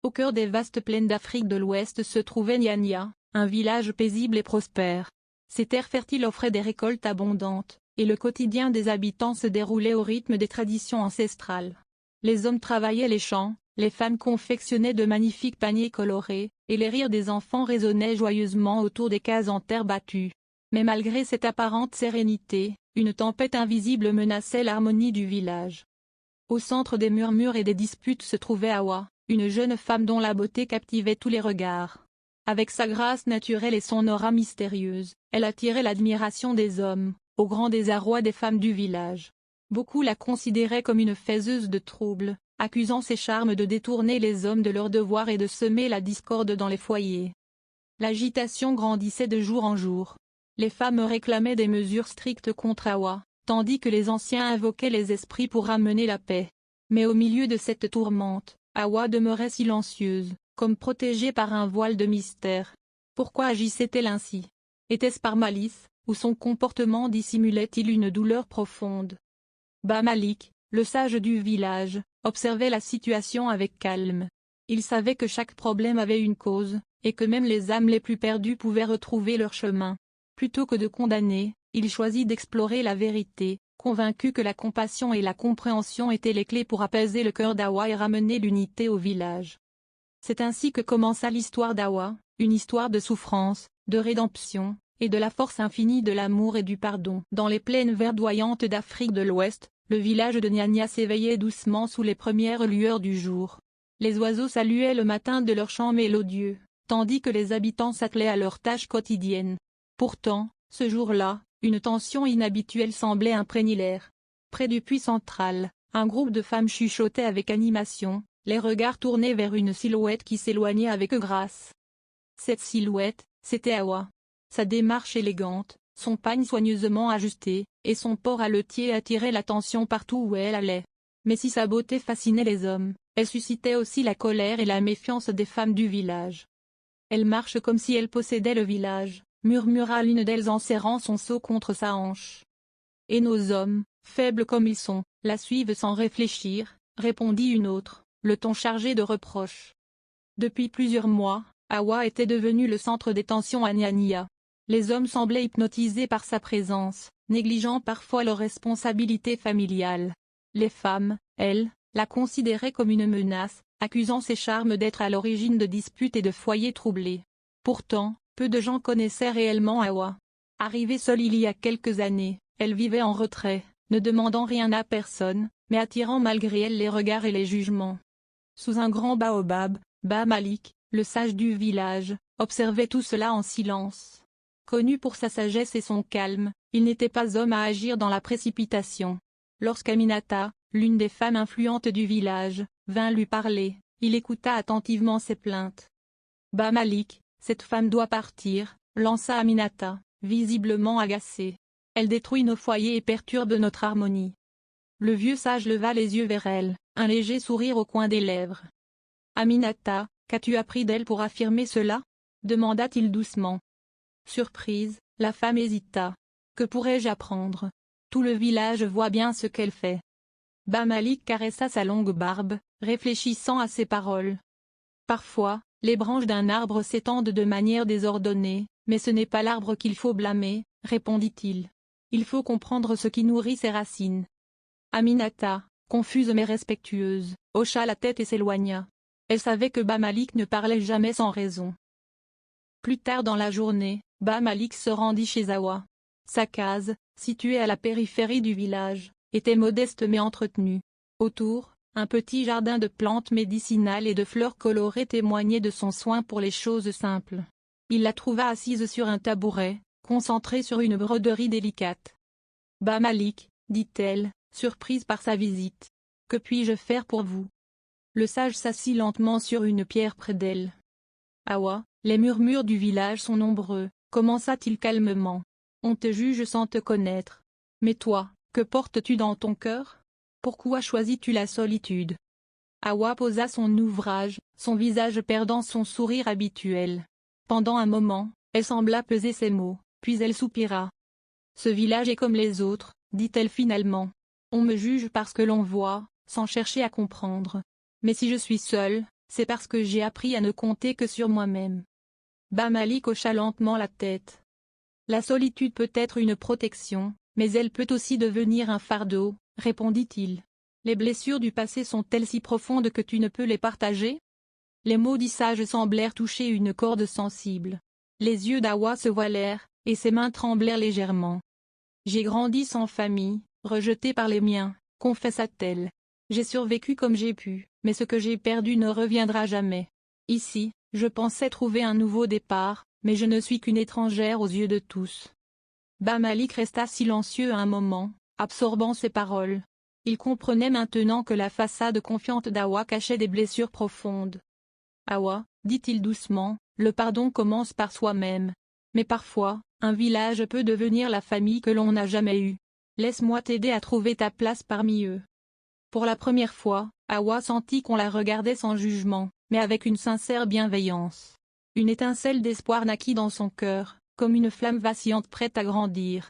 Au cœur des vastes plaines d'Afrique de l'Ouest se trouvait Nyanya, un village paisible et prospère. Ces terres fertiles offraient des récoltes abondantes, et le quotidien des habitants se déroulait au rythme des traditions ancestrales. Les hommes travaillaient les champs, les femmes confectionnaient de magnifiques paniers colorés, et les rires des enfants résonnaient joyeusement autour des cases en terre battue. Mais malgré cette apparente sérénité, une tempête invisible menaçait l'harmonie du village. Au centre des murmures et des disputes se trouvait Awa, une jeune femme dont la beauté captivait tous les regards. Avec sa grâce naturelle et son aura mystérieuse, elle attirait l'admiration des hommes, au grand désarroi des femmes du village. Beaucoup la considéraient comme une faiseuse de troubles, accusant ses charmes de détourner les hommes de leurs devoirs et de semer la discorde dans les foyers. L'agitation grandissait de jour en jour. Les femmes réclamaient des mesures strictes contre Awa, tandis que les anciens invoquaient les esprits pour ramener la paix. Mais au milieu de cette tourmente, Awa demeurait silencieuse, comme protégée par un voile de mystère. Pourquoi agissait-elle ainsi? Était-ce par malice, ou son comportement dissimulait-il une douleur profonde? Malik, le sage du village, observait la situation avec calme. Il savait que chaque problème avait une cause, et que même les âmes les plus perdues pouvaient retrouver leur chemin. Plutôt que de condamner, il choisit d'explorer la vérité, convaincu que la compassion et la compréhension étaient les clés pour apaiser le cœur d'Awa et ramener l'unité au village. C'est ainsi que commença l'histoire d'Awa, une histoire de souffrance, de rédemption, et de la force infinie de l'amour et du pardon. Dans les plaines verdoyantes d'Afrique de l'Ouest, le village de Nyanya s'éveillait doucement sous les premières lueurs du jour. Les oiseaux saluaient le matin de leur chant mélodieux, tandis que les habitants s'attelaient à leurs tâches quotidiennes. Pourtant, ce jour-là, une tension inhabituelle semblait imprégner l'air. Près du puits central, un groupe de femmes chuchotait avec animation, les regards tournés vers une silhouette qui s'éloignait avec grâce. Cette silhouette, c'était Awa. Sa démarche élégante, son pagne soigneusement ajusté, et son port haletier attiraient l'attention partout où elle allait. Mais si sa beauté fascinait les hommes, elle suscitait aussi la colère et la méfiance des femmes du village. « Elle marche comme si elle possédait le village », murmura l'une d'elles en serrant son seau contre sa hanche. « Et nos hommes, faibles comme ils sont, la suivent sans réfléchir », répondit une autre, le ton chargé de reproches. Depuis plusieurs mois, Awa était devenue le centre des tensions à Nyanya. Les hommes semblaient hypnotisés par sa présence, négligeant parfois leurs responsabilités familiales. Les femmes, elles, la considéraient comme une menace, accusant ses charmes d'être à l'origine de disputes et de foyers troublés. Pourtant, peu de gens connaissaient réellement Awa. Arrivée seule il y a quelques années, elle vivait en retrait, ne demandant rien à personne, mais attirant malgré elle les regards et les jugements. Sous un grand baobab, Malik, le sage du village, observait tout cela en silence. Connu pour sa sagesse et son calme, il n'était pas homme à agir dans la précipitation. Lorsqu'Aminata, l'une des femmes influentes du village, vint lui parler, il écouta attentivement ses plaintes. « Malik, cette femme doit partir », lança Aminata, visiblement agacée. « Elle détruit nos foyers et perturbe notre harmonie. » Le vieux sage leva les yeux vers elle, un léger sourire au coin des lèvres. « Aminata, qu'as-tu appris d'elle pour affirmer cela ?» demanda-t-il doucement. Surprise, la femme hésita. « Que pourrais-je apprendre? Tout le village voit bien ce qu'elle fait. » Malik caressa sa longue barbe, réfléchissant à ses paroles. « Parfois, les branches d'un arbre s'étendent de manière désordonnée, mais ce n'est pas l'arbre qu'il faut blâmer, » répondit-il. « Il faut comprendre ce qui nourrit ses racines. » Aminata, confuse mais respectueuse, hocha la tête et s'éloigna. Elle savait que Malik ne parlait jamais sans raison. Plus tard dans la journée, Malik se rendit chez Awa. Sa case, située à la périphérie du village, était modeste mais entretenue. Autour, un petit jardin de plantes médicinales et de fleurs colorées témoignait de son soin pour les choses simples. Il la trouva assise sur un tabouret, concentrée sur une broderie délicate. « Malik, dit-elle, surprise par sa visite. « Que puis-je faire pour vous ?» Le sage s'assit lentement sur une pierre près d'elle. « Awa, les murmures du village sont nombreux, » commença-t-il calmement. « On te juge sans te connaître. Mais toi, que portes-tu dans ton cœur? Pourquoi choisis-tu la solitude ?» Awa posa son ouvrage, son visage perdant son sourire habituel. Pendant un moment, elle sembla peser ses mots, puis elle soupira. « Ce village est comme les autres, » dit-elle finalement. « On me juge parce que l'on voit, sans chercher à comprendre. Mais si je suis seule, c'est parce que j'ai appris à ne compter que sur moi-même. Malik hocha lentement la tête. La solitude peut être une protection, mais elle peut aussi devenir un fardeau, répondit-il. Les blessures du passé sont-elles si profondes que tu ne peux les partager? Les mots du sage semblèrent toucher une corde sensible. Les yeux d'Awa se voilèrent, et ses mains tremblèrent légèrement. J'ai grandi sans famille, rejetée par les miens, confessa-t-elle. J'ai survécu comme j'ai pu, mais ce que j'ai perdu ne reviendra jamais. Ici, je pensais trouver un nouveau départ, mais je ne suis qu'une étrangère aux yeux de tous. Malik resta silencieux un moment, absorbant ses paroles. Il comprenait maintenant que la façade confiante d'Awa cachait des blessures profondes. Awa, dit-il doucement, le pardon commence par soi-même. Mais parfois, un village peut devenir la famille que l'on n'a jamais eue. Laisse-moi t'aider à trouver ta place parmi eux. Pour la première fois, Awa sentit qu'on la regardait sans jugement, mais avec une sincère bienveillance. Une étincelle d'espoir naquit dans son cœur, comme une flamme vacillante prête à grandir.